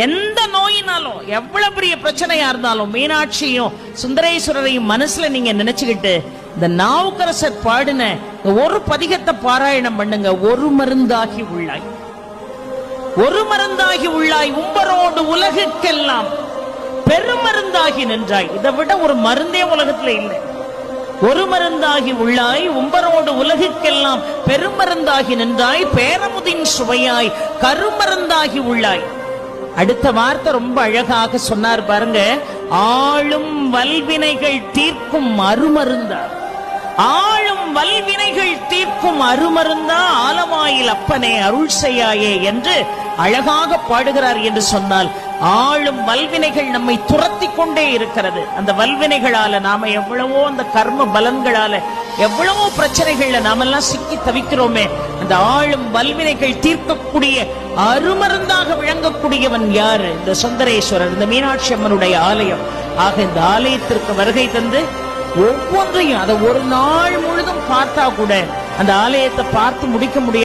எந்த நோயினாலும் எவ்வளவு பெரிய பிரச்சனையா இருந்தாலும் மீனாட்சியும் சுந்தரேஸ்வரரையும் மனசுல நீங்க நினைச்சுக்கிட்டு இந்த நாவுக்கரசர் பாடின ஒரு பதிகத்தை பாராயணம் பண்ணுங்க. ஒரு மருந்தாகி உள்ளாய், ஒரு மருந்தாகி உள்ளாய், உம்பரோடு உலகுக்கெல்லாம் பெருமருந்தாகி நின்றாய். இதை விட ஒரு மருந்தே உலகத்துல இல்லை. ஒரு மருந்தாகி உள்ளாய், உம்பரோடு உலகுக்கெல்லாம் பெருமருந்தாகி நின்றாய், பேரமுதின் சுவையாய் கருமருந்தாகி உள்ளாய். அடுத்த வார்த்தை ரொம்ப அழகாக சொன்னார் பாருங்க. ஆளும் வல்வினைகள் தீர்க்கும் அருமருந்தா, ஆளும் வல்வினைகள் தீர்க்கும் அருமருந்தா, ஆலவாயில் அப்பனே அருள் செய்யாயே என்று அழகாக பாடுகிறார் என்று சொன்னால், ஆளும் வல்வினைகள் நம்மை துரத்தி கொண்டே இருக்கிறது. அந்த வல்வினைகளால நாம எவ்வளவோ, அந்த கர்ம பலன்களால எவ்வளவோ பிரச்சனைகள்ல நாமெல்லாம் சிக்கி தவிக்கிறோமே. அந்த ஆளும் வல்வினைகள் தீர்க்கக்கூடிய அருமருந்தாக விளங்கக்கூடியவன் யாரு? இந்த சுந்தரேஸ்வரர், இந்த மீனாட்சி அம்மனுடைய ஆலயம். ஆக இந்த ஆலயத்திற்கு வருகை தந்து ஒவ்வொன்றையும் அதை ஒரு நாள் முழுதும் பார்த்தா கூட அந்த ஆலயத்தை பார்த்து முடிக்க முடியாது.